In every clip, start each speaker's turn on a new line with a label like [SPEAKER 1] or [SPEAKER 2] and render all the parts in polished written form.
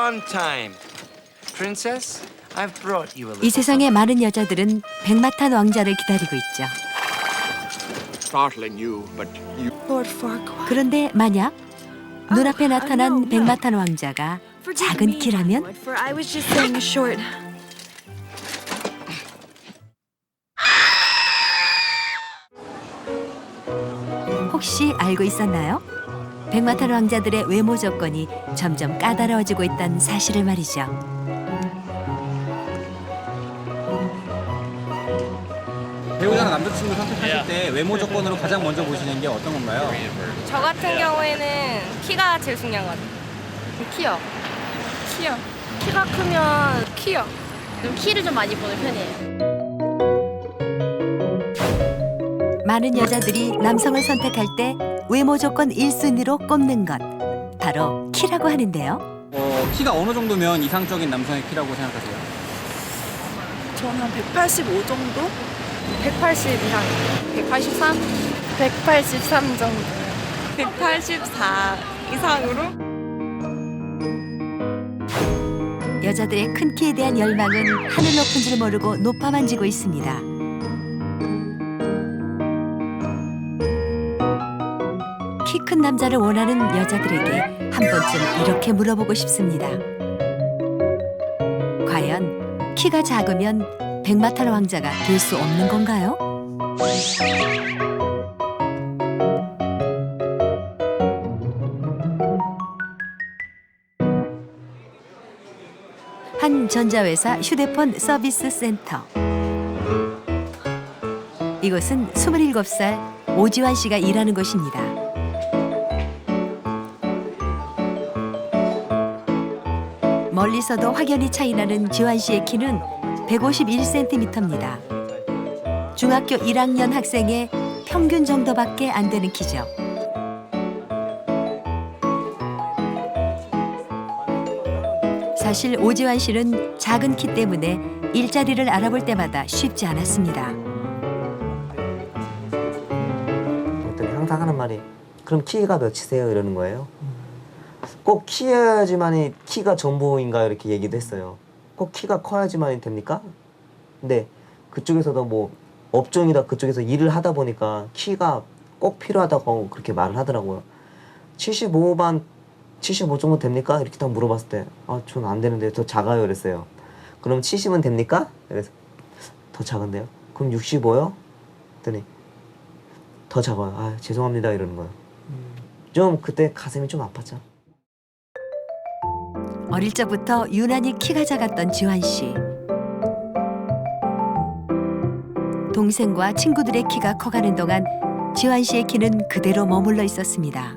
[SPEAKER 1] on time. Princess, I've brought you a little.
[SPEAKER 2] 이 세상의 많은 여자들은 백마탄 왕자를 기다리고 있죠.
[SPEAKER 3] Startling you, but you.
[SPEAKER 4] Lord Farquaad.
[SPEAKER 2] 그런데 만약 눈앞에 나타난 백마탄 왕자가 작은 키라면
[SPEAKER 4] For I was just saying short.
[SPEAKER 2] 혹시 알고 있었나요? 백마탄 왕자들의 외모 조건이 점점 까다로워지고 있다는 사실을 말이죠.
[SPEAKER 5] 배우자나 남자친구 선택하실 때 외모 조건으로 가장 먼저 보시는 게 어떤 건가요?
[SPEAKER 6] 저 같은 경우에는 키가 제일 중요한 것 같아요. 키요. 키요. 키가 크면 키요. 키를 좀 많이 보는 편이에요.
[SPEAKER 2] 많은 여자들이 남성을 선택할 때 외모 조건 1순위로 꼽는 것 바로 키라고 하는데요.
[SPEAKER 5] 키가 어느 정도면 이상적인 남성의 키라고 생각하세요?
[SPEAKER 4] 저는 한 185 정도?
[SPEAKER 6] 180 이상. 183? 183 정도. 184 이상으로?
[SPEAKER 2] 여자들의 큰 키에 대한 열망은 하늘 높은 줄 모르고 높아만 지고 있습니다. 키 큰 남자를 원하는 여자들에게 한 번쯤 이렇게 물어보고 싶습니다. 과연 키가 작으면 백마탄 왕자가 될 수 없는 건가요? 한 전자회사 휴대폰 서비스 센터. 이곳은 27살 오지환 씨가 일하는 곳입니다. 멀리서도 확연히 차이나는 지환 씨의 키는 151cm입니다. 중학교 1학년 학생의 평균 정도밖에 안 되는 키죠. 사실 오지환 씨는 작은 키 때문에 일자리를 알아볼 때마다 쉽지 않았습니다.
[SPEAKER 7] 그랬더니 항상 하는 말이 그럼 키가 몇이세요? 이러는 거예요. 꼭 키여야지만이 키가 전부인가 이렇게 얘기도 했어요. 꼭 키가 커야지만이 됩니까? 근데 그쪽에서도 뭐 업종이다 그쪽에서 일을 하다 보니까 키가 꼭 필요하다고 그렇게 말을 하더라고요. 75 정도 됩니까? 이렇게 딱 물어봤을 때 아, 전 안 되는데 더 작아요 그랬어요. 그럼 70은 됩니까? 그래서 더 작은데요? 그럼 65요? 그랬더니 더 작아요. 아, 죄송합니다 이러는 거예요. 좀 그때 가슴이 좀 아팠죠.
[SPEAKER 2] 어릴 적부터 유난히 키가 작았던 지환 씨. 동생과 친구들의 키가 커가는 동안 지환 씨의 키는 그대로 머물러 있었습니다.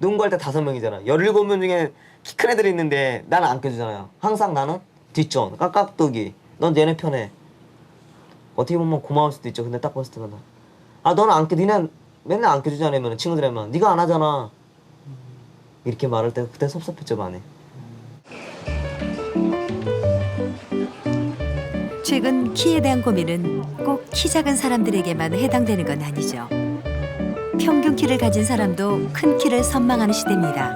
[SPEAKER 7] 농구할 때 5명이잖아. 17명 중에 키 큰 애들이 있는데 나는 안 껴주잖아요. 항상 나는 뒷전, 깍깍두기. 넌 얘네 편해. 어떻게 보면 고마울 수도 있죠. 근데 딱 봤을 때마다 아, 너는 안 껴. 니네 맨날 안 껴주잖아. 이러면 친구들이면 네가 안 하잖아. 이렇게 말할 때 그때 섭섭했죠 많이.
[SPEAKER 2] 최근 키에 대한 고민은 꼭 키 작은 사람들에게만 해당되는 건 아니죠. 평균 키를 가진 사람도 큰 키를 선망하는 시대입니다.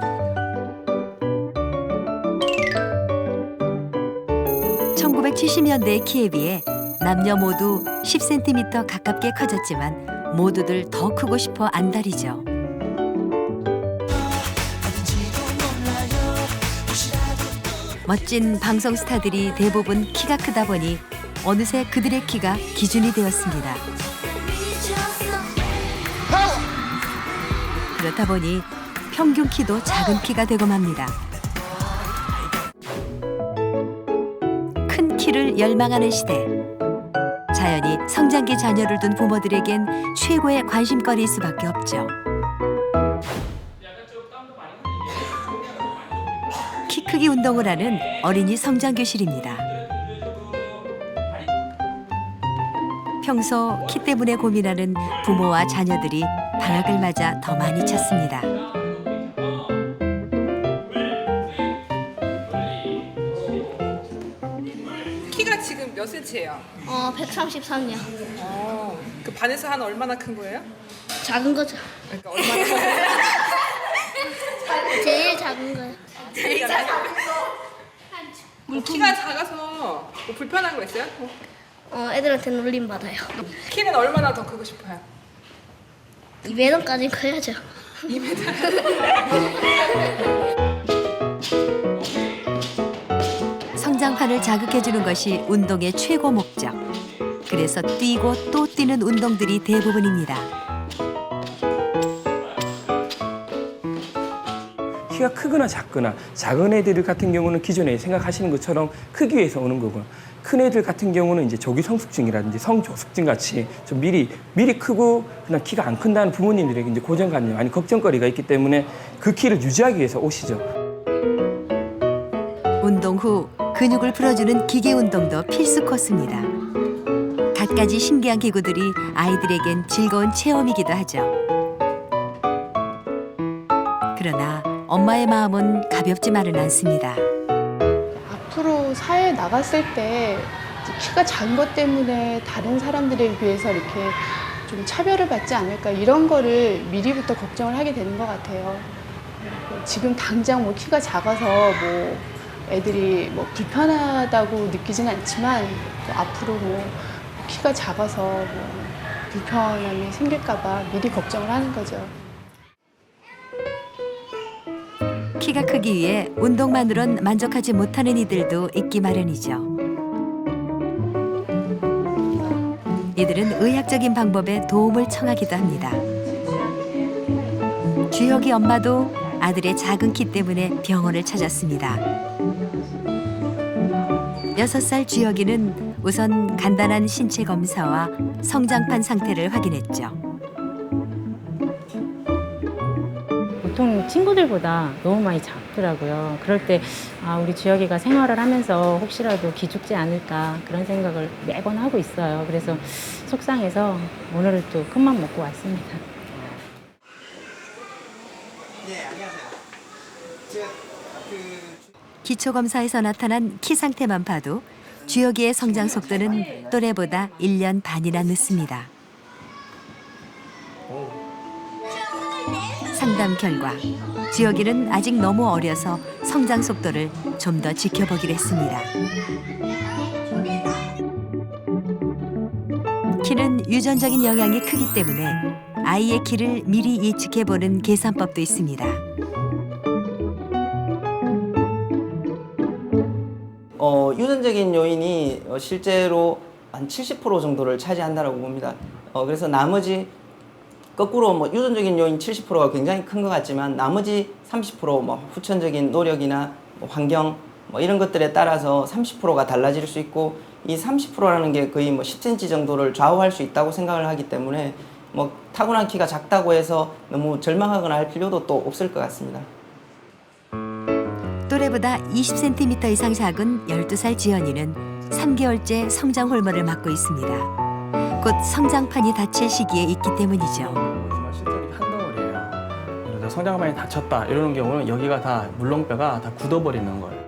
[SPEAKER 2] 1970년대의 키에 비해 남녀 모두 10cm 가깝게 커졌지만 모두들 더 크고 싶어 안달이죠. 멋진 방송 스타들이 대부분 키가 크다 보니 어느새 그들의 키가 기준이 되었습니다. 그렇다 보니 평균 키도 작은 키가 되고 맙니다. 큰 키를 열망하는 시대. 자연히 성장기 자녀를 둔 부모들에겐 최고의 관심거리일 수밖에 없죠. 키 크기 운동을 하는 어린이 성장교실입니다. 평소 키 때문에 고민하는 부모와 자녀들이 방학을 맞아 더 많이 찾습니다.
[SPEAKER 8] 키가 지금 몇 cm예요?
[SPEAKER 9] 133이요.
[SPEAKER 8] 그 반에서 한 얼마나 큰 거예요?
[SPEAKER 9] 작은 거죠.
[SPEAKER 8] 그러니까 얼마나
[SPEAKER 9] 제일 작은 거요.
[SPEAKER 8] 제일 작은 거. 키가 작아서 뭐 불편한 거 있어요?
[SPEAKER 3] 애들한테 놀림 받아요.
[SPEAKER 8] 키는 얼마나 더 크고 싶어요?
[SPEAKER 3] 2m까지 커야죠.
[SPEAKER 8] 2m.
[SPEAKER 2] 성장판을 자극해주는 것이 운동의 최고 목적. 그래서 뛰고 또 뛰는 운동들이 대부분입니다.
[SPEAKER 9] 키가 크거나 작거나 작은 애들 같은 경우는 기존에 생각하시는 것처럼 크기 위해서 오는 거고요. 큰 애들 같은 경우는 이제 조기 성숙증이라든지 성조숙증 같이 좀 미리 크고 그냥 키가 안 큰다는 부모님들에게 이제 고정관념 아니 걱정거리가 있기 때문에 그 키를 유지하기 위해서 오시죠.
[SPEAKER 2] 운동 후 근육을 풀어주는 기계 운동도 필수 코스입니다. 갖가지 신기한 기구들이 아이들에겐 즐거운 체험이기도 하죠. 그러나 엄마의 마음은 가볍지만은 않습니다.
[SPEAKER 10] 앞으로 사회에 나갔을 때 키가 작은 것 때문에 다른 사람들에 비해서 이렇게 좀 차별을 받지 않을까 이런 거를 미리부터 걱정을 하게 되는 것 같아요. 지금 당장 뭐 키가 작아서 뭐 애들이 뭐 불편하다고 느끼진 않지만 또 앞으로 뭐 키가 작아서 뭐 불편함이 생길까 봐 미리 걱정을 하는 거죠.
[SPEAKER 2] 키가 크기 위해 운동만으론 만족하지 못하는 이들도 있기 마련이죠. 이들은 의학적인 방법에 도움을 청하기도 합니다. 주혁이 엄마도 아들의 작은 키 때문에 병원을 찾았습니다. 6살 주혁이는 우선 간단한 신체 검사와 성장판 상태를 확인했죠.
[SPEAKER 11] 보통 친구들보다 너무 많이 작더라고요. 그럴 때 우리 주혁이가 생활을 하면서 혹시라도 기죽지 않을까 그런 생각을 매번 하고 있어요. 그래서 속상해서 오늘은 또 큰맘 먹고 왔습니다.
[SPEAKER 2] 기초검사에서 나타난 키 상태만 봐도 주혁이의 성장 속도는 또래보다 1년 반이나 늦습니다. 상담 결과 주혁이는 아직 너무 어려서 성장 속도를 좀 더 지켜보기로 했습니다. 키는 유전적인 영향이 크기 때문에 아이의 키를 미리 예측해보는 계산법도 있습니다.
[SPEAKER 12] 유전적인 요인이 실제로 한 70% 정도를 차지한다고 봅니다. 그래서 나머지 거꾸로 뭐 유전적인 요인 70%가 굉장히 큰 것 같지만 나머지 30% 뭐 후천적인 노력이나 뭐 환경 뭐 이런 것들에 따라서 30%가 달라질 수 있고 이 30%라는 게 거의 뭐 10cm 정도를 좌우할 수 있다고 생각을 하기 때문에 뭐 타고난 키가 작다고 해서 너무 절망하거나 할 필요도 또 없을 것 같습니다.
[SPEAKER 2] 또래보다 20cm 이상 작은 12살 지연이는 3개월째 성장 호르몬을 맞고 있습니다. 곧 성장판이 닫힐 시기에 있기 때문이죠.
[SPEAKER 9] 실제로 한 덩어리예요. 그래서 성장판이 닫혔다 이러는 경우는 여기가 다 물렁뼈가 다 굳어버리는 거예요.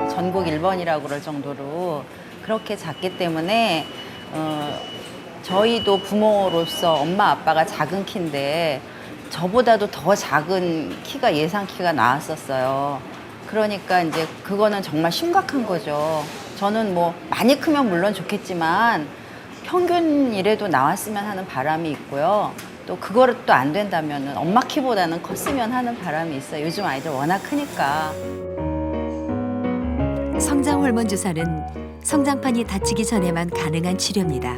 [SPEAKER 13] 전국 1번이라고 그럴 정도로 그렇게 작기 때문에 저희도 부모로서 엄마 아빠가 작은 키인데 저보다도 더 작은 키가 예상 키가 나왔었어요. 그러니까 이제 그거는 정말 심각한 거죠. 저는 뭐 많이 크면 물론 좋겠지만 평균이라도 나왔으면 하는 바람이 있고요. 또 그거를 또 안 된다면 엄마 키보다는 컸으면 하는 바람이 있어요. 요즘 아이들 워낙 크니까.
[SPEAKER 2] 성장 호르몬 주사는 성장판이 닫히기 전에만 가능한 치료입니다.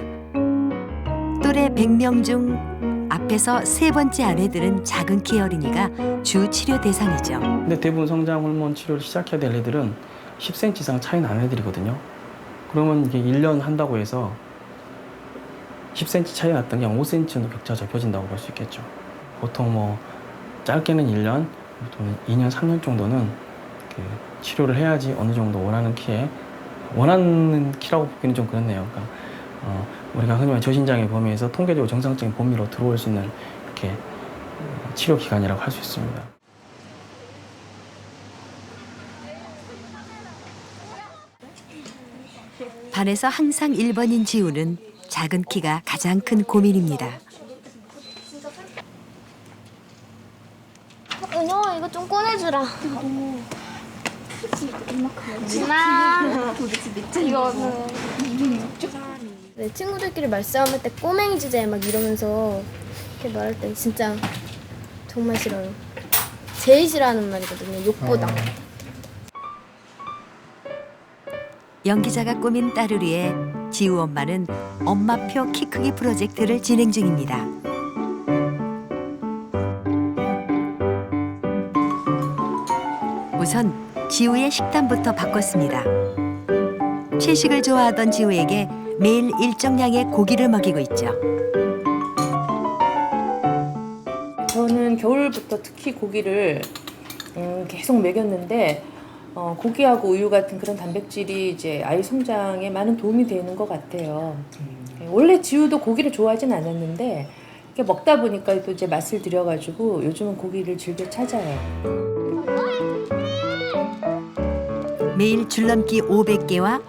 [SPEAKER 2] 또래 100명 중 앞에서 3번째 아래들은 작은 키 어린이가 주 치료 대상이죠.
[SPEAKER 9] 근데 대부분 성장 호르몬 치료를 시작해야 될 애들은 10cm 이상 차이 나는 애들이거든요. 그러면 이게 1년 한다고 해서 10cm 차이 났던 게 5cm 정도 격차가 좁혀진다고 볼 수 있겠죠. 보통 뭐 짧게는 1년, 또는 2년, 3년 정도는 치료를 해야지 어느 정도 원하는 키에 원하는 키라고 보기는 좀 그렇네요. 그러니까 우리가 흔히 말하는 저신장의 범위에서 통계적으로 정상적인 범위로 들어올 수 있는 이렇게 치료 기간이라고 할 수 있습니다.
[SPEAKER 2] 반에서 항상 1번인 지우는 작은 키가 가장 큰 고민입니다.
[SPEAKER 3] 이거 좀 꺼내주라. 엄마. 이거는 네, 친구들끼리 말싸움할 때 꼬맹이 주제 막 이러면서 이렇게 말할 때 진짜 정말 싫어요. 제일 싫어하는 말이거든요. 욕보다.
[SPEAKER 2] 연기자가 꾸민 딸을 위해 지우 엄마는 엄마표 키 크기 프로젝트를 진행 중입니다. 우선 지우의 식단부터 바꿨습니다. 채식을 좋아하던 지우에게 매일 일정량의 고기를 먹이고 있죠.
[SPEAKER 11] 저는 겨울부터 특히 고기를 계속 먹였는데 고기하고 우유 같은 그런 단백질이 이제 아이 성장에 많은 도움이 되는 것 같아요. 원래 지우도 고기를 좋아하진 않았는데 이렇게 먹다 보니까 또 이제 맛을 들여가지고 요즘은 고기를 즐겨 찾아요.
[SPEAKER 2] 매일 줄넘기 500개와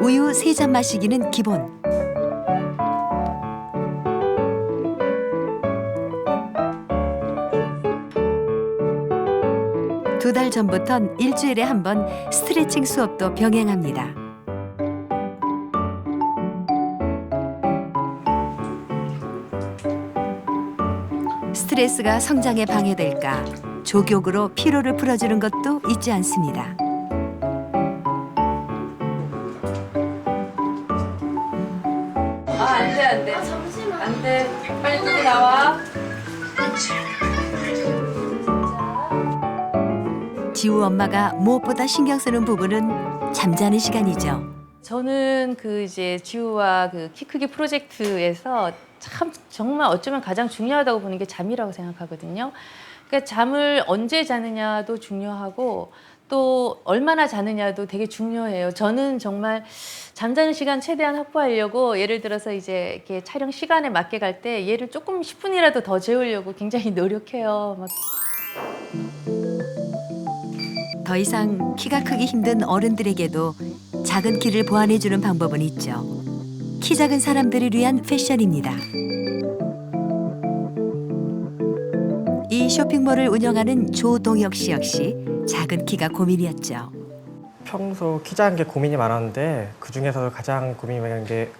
[SPEAKER 2] 우유 3잔 마시기는 기본. 두 달 전부턴 일주일에 한 번 스트레칭 수업도 병행합니다. 스트레스가 성장에 방해될까 족욕으로 피로를 풀어주는 것도 잊지 않습니다.
[SPEAKER 6] 안 돼. 안 돼. 빨리 또 나와.
[SPEAKER 2] 지우 엄마가 무엇보다 신경 쓰는 부분은 잠자는 시간이죠.
[SPEAKER 11] 저는 그 이제 지우와 그 키 크기 프로젝트에서 참 정말 어쩌면 가장 중요하다고 보는 게 잠이라고 생각하거든요. 그러니까 잠을 언제 자느냐도 중요하고 또 얼마나 자느냐도 되게 중요해요. 저는 정말 잠자는 시간 최대한 확보하려고 예를 들어서 이제 이렇게 촬영 시간에 맞게 갈 때 얘를 조금 10분이라도 더 재우려고 굉장히 노력해요. 막.
[SPEAKER 2] 더 이상 키가 크기 힘든 어른들에게도 작은 키를 보완해주는 방법은 있죠. 키 작은 사람들을 위한 패션입니다. 이 쇼핑몰을 운영하는 조동혁 씨 역시 작은 키가 고민이었죠.
[SPEAKER 9] 평소 키 작은 게 고민이 많았는데 그중에서도 가장 고민이 많은 게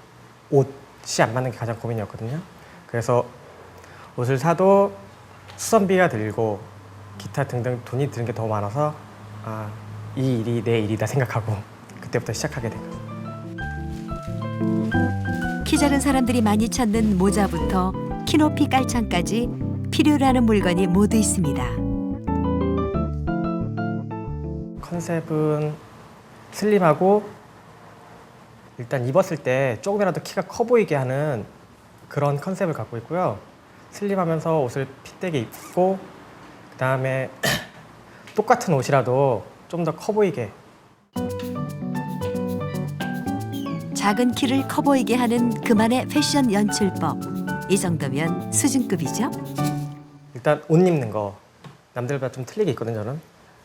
[SPEAKER 9] 옷이 안 맞는 게 가장 고민이었거든요. 그래서 옷을 사도 수선비가 들고 기타 등등 돈이 드는 게 더 많아서 이 일이 내 일이다 생각하고 그때부터 시작하게 된 거예요.
[SPEAKER 2] 키 작은 사람들이 많이 찾는 모자부터 키높이 깔창까지 필요로 하는 물건이 모두 있습니다.
[SPEAKER 9] 컨셉은 슬림하고 일단 입었을 때 조금이라도 키가 커 보이게 하는 그런 컨셉을 갖고 있고요. 슬림하면서 옷을 핏되게 입고 그다음에 똑같은 옷이라도 좀 더 커 보이게.
[SPEAKER 2] 작은 키를 커 보이게 하는 그만의 패션 연출법. 이 정도면 수준급이죠?
[SPEAKER 9] 일단 옷 입는 거 남들보다 좀 틀리게 있거든요. 저는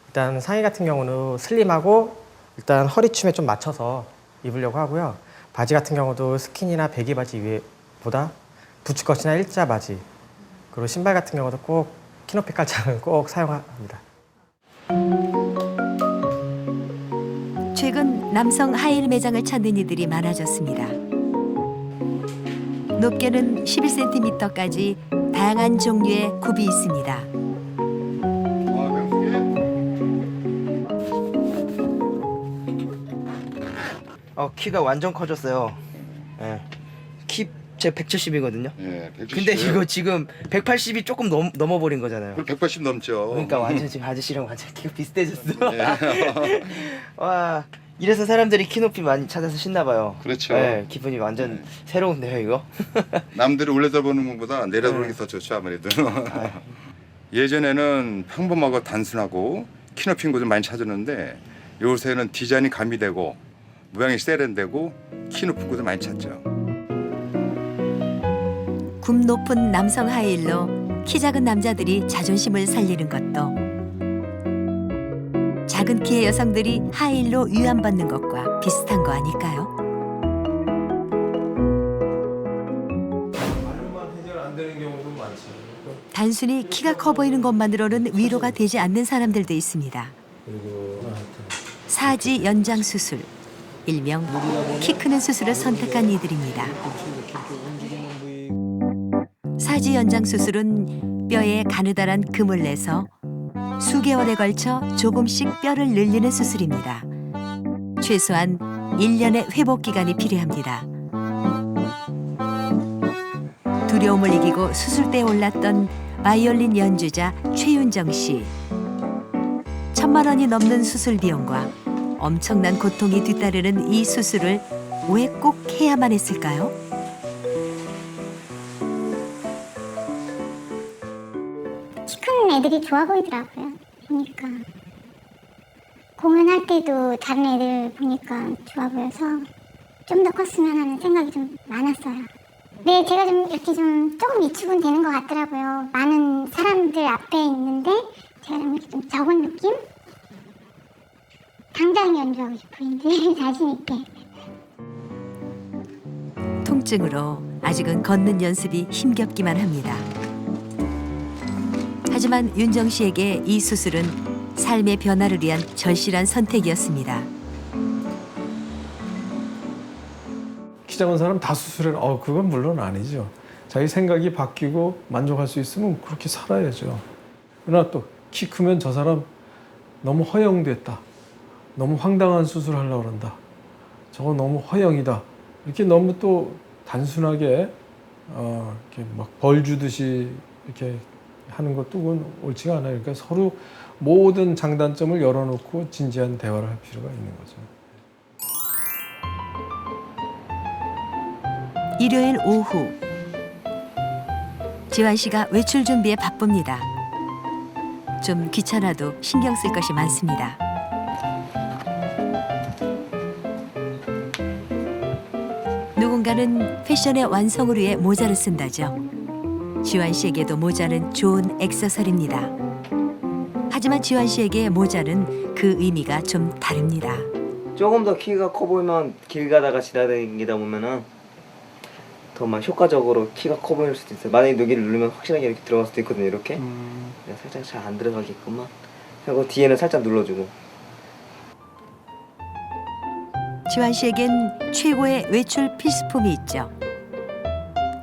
[SPEAKER 9] 일단 상의 같은 경우는 슬림하고 일단 허리춤에 좀 맞춰서 입으려고 하고요. 바지 같은 경우도 스키니나 배기 바지 위에보다 부츠컷이나 일자 바지, 그리고 신발 같은 경우도 꼭 키높이 깔창을 꼭 사용합니다.
[SPEAKER 2] 최근 남성 하이힐 매장을 찾는 이들이 많아졌습니다. 높게는 11cm까지 다양한 종류의 굽이 있습니다.
[SPEAKER 14] 키가 완전 커졌어요. 네. 키 제 170이거든요.
[SPEAKER 15] 네, 170.
[SPEAKER 14] 근데 이거 지금 180이 조금 넘어버린 거잖아요.
[SPEAKER 15] 180 넘죠.
[SPEAKER 14] 그러니까 완전 지금 아저씨랑 완전 키가 비슷해졌어.
[SPEAKER 15] 네.
[SPEAKER 14] 와, 이래서 사람들이 키 높이 많이 찾아서 신나 봐요.
[SPEAKER 15] 그렇죠.
[SPEAKER 14] 네, 기분이 완전 새로운데요, 이거.
[SPEAKER 15] 남들이 올려다보는 것보다 내려보는 게 더 좋죠, 아무래도. 예전에는 평범하고 단순하고 키 높인 곳을 많이 찾았는데 요새는 디자인이 가미되고 모양이 세련되고 키 높은 곳을 많이 찾죠.
[SPEAKER 2] 굽 높은 남성 하이힐로 키 작은 남자들이 자존심을 살리는 것도, 작은 키의 여성들이 하이힐로 위안받는 것과 비슷한 거 아닐까요?
[SPEAKER 5] 말로만 해결 안 되는 경우도 많지.
[SPEAKER 2] 단순히 키가 커 보이는 것만으로는 위로가 되지 않는 사람들도 있습니다. 사지 연장 수술, 일명 키 크는 수술을 선택한 이들입니다. 사지 연장 수술은 뼈에 가느다란 금을 내서 수개월에 걸쳐 조금씩 뼈를 늘리는 수술입니다. 최소한 1년의 회복 기간이 필요합니다. 두려움을 이기고 수술대에 올랐던 바이올린 연주자 최윤정 씨. 1,000만 원이 넘는 수술 비용과 엄청난 고통이 뒤따르는 이 수술을 왜 꼭 해야만 했을까요?
[SPEAKER 16] 키 큰 애들이 좋아 보이더라고요. 보니까 공연할 때도 다른 애들 보니까 좋아 보여서 좀 더 컸으면 하는 생각이 좀 많았어요. 네, 제가 좀 이렇게 좀 조금 위축은 되는 것 같더라고요. 많은 사람들 앞에 있는데 제가 좀 이렇게 좀 적은 느낌? 당장 연주하고 싶어요. 이제 자신 있게.
[SPEAKER 2] 통증으로 아직은 걷는 연습이 힘겹기만 합니다. 하지만 윤정 씨에게 이 수술은 삶의 변화를 위한 절실한 선택이었습니다.
[SPEAKER 17] 키 작은 사람 다 수술해. 그건 물론 아니죠. 자기 생각이 바뀌고 만족할 수 있으면 그렇게 살아야죠. 그러나 또 키 크면 저 사람 너무 허영됐다. 너무 황당한 수술하려고 그런다. 저거 너무 허영이다. 이렇게 너무 또 단순하게 이렇게 막 벌 주듯이 이렇게 하는 것도 그건 옳지가 않아요. 그러니까 서로 모든 장단점을 열어놓고 진지한 대화를 할 필요가 있는 거죠.
[SPEAKER 2] 일요일 오후 지환 씨가 외출 준비에 바쁩니다. 좀 귀찮아도 신경 쓸 것이 많습니다. 누군가는 패션의 완성을 위해 모자를 쓴다죠. 지환 씨에게도 모자는 좋은 액세서리입니다. 하지만 지환 씨에게 모자는 그 의미가 좀 다릅니다.
[SPEAKER 7] 조금 더 키가 커 보이면 길 가다가 지나다니다 보면은 더 막 효과적으로 키가 커 보일 수도 있어요. 만약에 여기를 누르면 확실하게 이렇게 들어갈 수도 있거든요. 이렇게 살짝 잘 안 들어가게끔만 하고 뒤에는 살짝 눌러주고.
[SPEAKER 2] 지환 씨에겐 최고의 외출 필수품이 있죠.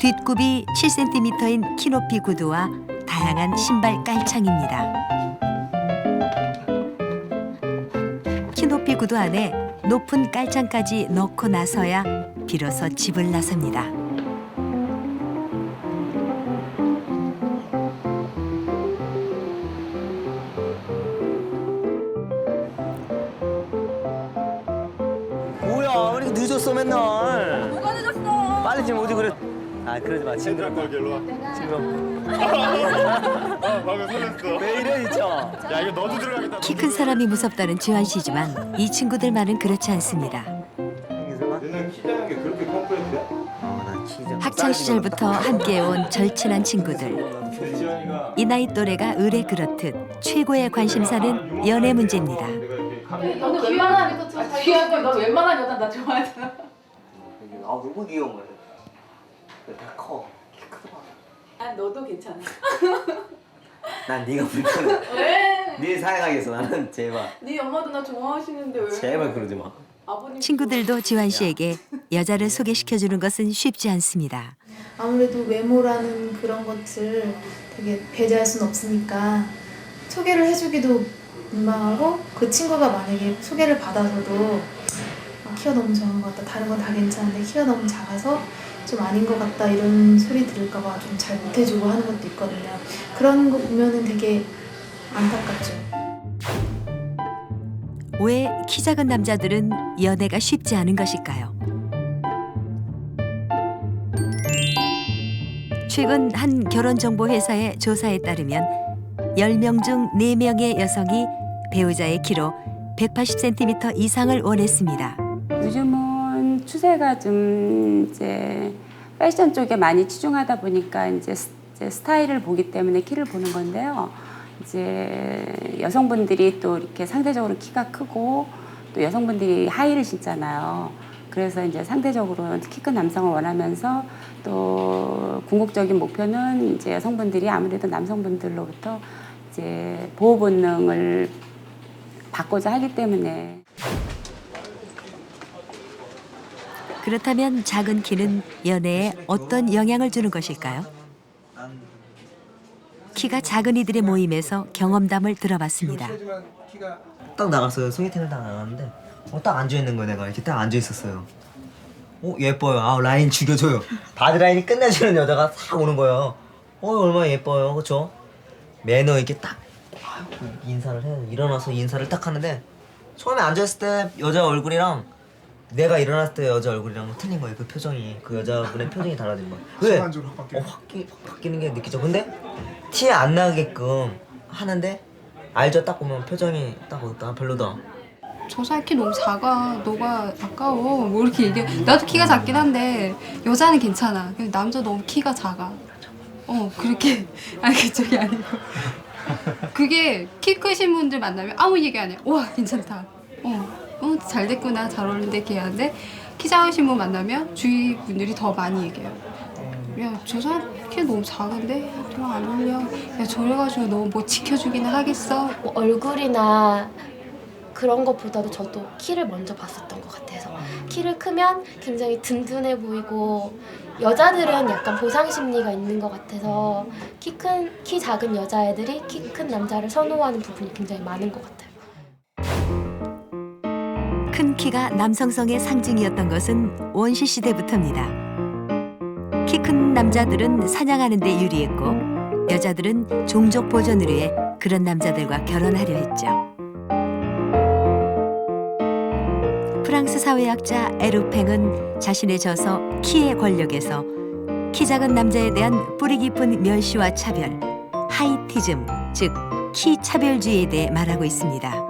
[SPEAKER 2] 뒷굽이 7cm인 키높이 구두와 다양한 신발 깔창입니다. 키높이 구두 안에 높은 깔창까지 넣고 나서야 비로소 집을 나섭니다.
[SPEAKER 7] 뭐야, 왜 이렇게 늦었어 맨날?
[SPEAKER 8] 뭐가 늦었어?
[SPEAKER 7] 빨리 좀 오지 그래. 그러지 마. 징그러.
[SPEAKER 15] 방금 설렜어.
[SPEAKER 7] 왜 이래 진짜?
[SPEAKER 15] 야 이거 너도 들어가겠다.
[SPEAKER 2] 키 큰 사람이 무섭다는 지환 씨지만 이 친구들만은 그렇지 않습니다.
[SPEAKER 15] 너는 키 작은 게 그렇게 컴플렉스야?
[SPEAKER 2] 학창 시절부터 함께해온 절친한 친구들. 이 나이 또래가 의뢰 그렇듯 최고의 관심사는 연애 문제입니다.
[SPEAKER 8] 너는 웬만한 여자 좋아. 귀한 걸 너 웬만한 여자 나 좋아하잖아.
[SPEAKER 7] 누구 귀여운 거야? 다 커. 키 크다.
[SPEAKER 8] 난 너도 괜찮아.
[SPEAKER 7] 난 네가 불편해.
[SPEAKER 8] 왜?
[SPEAKER 7] 네 사양하겠어 나는 제발.
[SPEAKER 8] 네 엄마도 나 좋아하시는데 왜?
[SPEAKER 7] 제발 그러지 마.
[SPEAKER 8] 아버님
[SPEAKER 2] 친구들도 지환 씨에게 여자를 소개시켜주는 것은 쉽지 않습니다.
[SPEAKER 18] 아무래도 외모라는 그런 것을 되게 배제할 순 없으니까 소개를 해주기도 민망하고 그 친구가 만약에 소개를 받아서도 키가 너무 작은 것 같다. 다른 건 다 괜찮은데 키가 너무 작아서 좀 아닌 것 같다 이런 소리 들을까 봐 좀 잘 못해주고 하는 것도 있거든요. 그런 거 보면은 되게 안타깝죠.
[SPEAKER 2] 왜 키 작은 남자들은 연애가 쉽지 않은 것일까요? 최근 한 결혼정보회사의 조사에 따르면 10명 중 4명의 여성이 배우자의 키로 180cm 이상을 원했습니다.
[SPEAKER 19] 요즘은 추세가 좀 이제 패션 쪽에 많이 치중하다 보니까 이제 스타일을 보기 때문에 키를 보는 건데요. 이제 여성분들이 또 이렇게 상대적으로 키가 크고 또 여성분들이 하이를 신잖아요. 그래서 이제 상대적으로 키 큰 남성을 원하면서 또 궁극적인 목표는 이제 여성분들이 아무래도 남성분들로부터 이제 보호 본능을 받고자 하기 때문에.
[SPEAKER 2] 그렇다면 작은 키는 연애에 어떤 영향을 주는 것일까요? 키가 작은 이들의 모임에서 경험담을 들어봤습니다.
[SPEAKER 7] 딱 나갔어요. 소개팅을 딱 나갔는데 딱 앉아있는 거예요. 내가 이렇게 딱 앉아있었어요. 예뻐요. 라인 죽여줘요. 바디라인이 끝내주는 여자가 싹 오는 거예요. 얼마나 예뻐요. 그쵸? 매너 있게 딱 인사를 해요. 일어나서 인사를 딱 하는데 처음에 앉아있을 때 여자 얼굴이랑 내가 일어났을 때 여자 얼굴이랑 틀린 거예요. 그 표정이. 그 여자분의 표정이 달라진 거예요. 왜? 확 바뀌는 게 느끼죠. 근데 티 안 나게끔 하는데 알죠? 딱 보면 표정이 딱 별로다.
[SPEAKER 18] 저 사람 키 너무 작아. 너가 아까워. 뭐 이렇게 얘기해. 나도 키가 작긴 한데 여자는 괜찮아. 근데 남자 너무 키가 작아. 그렇게. 아니 그쪽이 아니고. 그게 키 크신 분들 만나면 아무 얘기 안 해. 와 괜찮다. 잘 됐구나. 잘 어울린다 이렇게 하는데 키 작으신 분 만나면 주위 분들이 더 많이 얘기해요. 야 저 사람 키 너무 작은데 더 안 어울려. 야 저래가지고 너 뭐 지켜주기는 하겠어?
[SPEAKER 3] 얼굴이나 그런 것보다도 저도 키를 먼저 봤었던 것 같아서 키를 크면 굉장히 든든해 보이고 여자들은 약간 보상 심리가 있는 것 같아서 키 작은 여자애들이 키 큰 남자를 선호하는 부분이 굉장히 많은 것 같아요.
[SPEAKER 2] 큰 키가 남성성의 상징이었던 것은 원시 시대부터입니다. 키 큰 남자들은 사냥하는 데 유리했고 여자들은 종족 보존을 위해 그런 남자들과 결혼하려 했죠. 프랑스 사회학자 에루팽은 자신의 저서 키의 권력에서 키 작은 남자에 대한 뿌리 깊은 멸시와 차별, 하이티즘, 즉 키 차별주의에 대해 말하고 있습니다.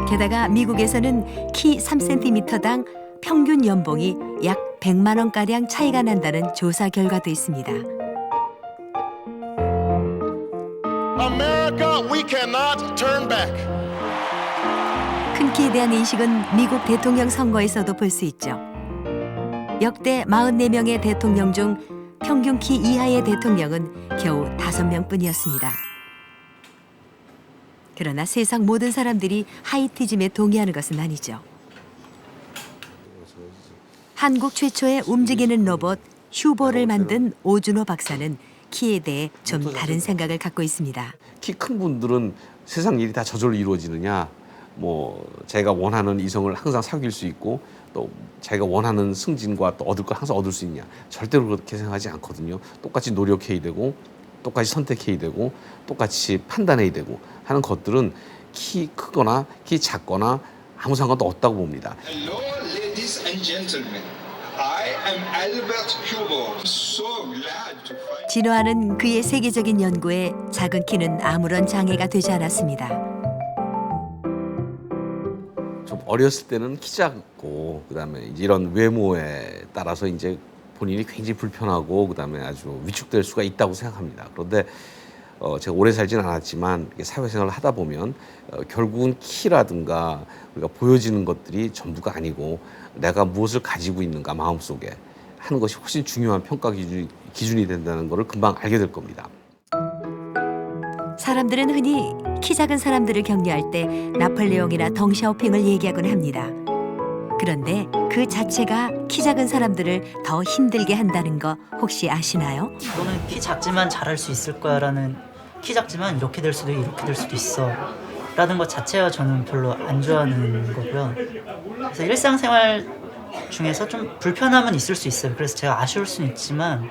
[SPEAKER 2] 게다가 미국에서는 키 3cm당 평균 연봉이 약 100만 원가량 차이가 난다는 조사 결과도 있습니다.
[SPEAKER 20] America, we cannot turn back.
[SPEAKER 2] 큰 키에 대한 인식은 미국 대통령 선거에서도 볼 수 있죠. 역대 44명의 대통령 중 평균 키 이하의 대통령은 겨우 5명뿐이었습니다. 그러나 세상 모든 사람들이 하이티즘에 동의하는 것은 아니죠. 한국 최초의 움직이는 로봇 휴보를 만든 오준호 박사는 키에 대해 좀 다른 생각을 갖고 있습니다.
[SPEAKER 21] 키 큰 분들은 세상 일이 다 저절로 이루어지느냐, 제가 원하는 이성을 항상 사귈 수 있고 또 자기가 원하는 승진과 또 얻을 걸 항상 얻을 수 있냐, 절대로 그렇게 생각하지 않거든요. 똑같이 노력해야 되고 똑같이 선택해야 되고 똑같이 판단해야 되고 하는 것들은 키 크거나 키 작거나 아무 상관도 없다고 봅니다.
[SPEAKER 20] Hello, ladies and gentlemen. I am Albert Huber. So glad to find.
[SPEAKER 2] 진화하는 그의 세계적인 연구에 작은 키는 아무런 장애가 되지 않았습니다.
[SPEAKER 21] 좀 어렸을 때는 키 작고 그다음에 이런 외모에 따라서 이제 본인이 굉장히 불편하고 그다음에 아주 위축될 수가 있다고 생각합니다. 그런데 제가 오래 살지는 않았지만 사회생활을 하다 보면 결국은 키라든가 우리가 보여지는 것들이 전부가 아니고 내가 무엇을 가지고 있는가 마음속에 하는 것이 훨씬 중요한 평가 기준이 된다는 것을 금방 알게 될 겁니다.
[SPEAKER 2] 사람들은 흔히 키 작은 사람들을 격려할 때 나폴레옹이나 덩샤오핑을 얘기하곤 합니다. 그런데 그 자체가 키 작은 사람들을 더 힘들게 한다는 거 혹시 아시나요?
[SPEAKER 22] 너는 키 작지만 잘할 수 있을 거야 라는, 키 작지만 이렇게 될 수도 이렇게 될 수도 있어 라는 것 자체가 저는 별로 안 좋아하는 거고요. 그래서 일상생활 중에서 좀 불편함은 있을 수 있어요. 그래서 제가 아쉬울 수는 있지만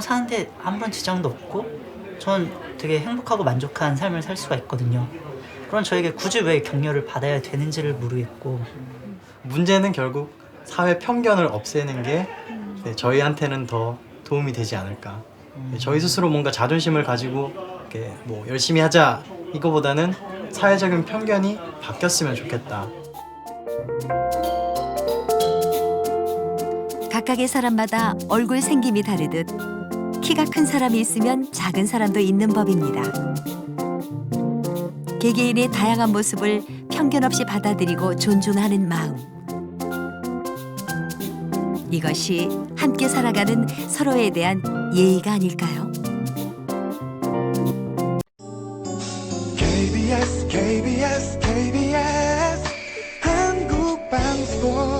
[SPEAKER 22] 사는데 아무런 지장도 없고 전 되게 행복하고 만족한 삶을 살 수가 있거든요. 그럼 저에게 굳이 왜 격려를 받아야 되는지를 모르겠고,
[SPEAKER 23] 문제는 결국 사회 편견을 없애는 게 저희한테는 더 도움이 되지 않을까. 저희 스스로 뭔가 자존심을 가지고 이렇게 열심히 하자 이거보다는 사회적인 편견이 바뀌었으면 좋겠다.
[SPEAKER 2] 각각의 사람마다 얼굴 생김이 다르듯 키가 큰 사람이 있으면 작은 사람도 있는 법입니다. 개개인의 다양한 모습을 편견 없이 받아들이고 존중하는 마음. 이것이 함께 살아가는 서로에 대한 예의가 아닐까요?
[SPEAKER 1] KBS KBS KBS 한국방송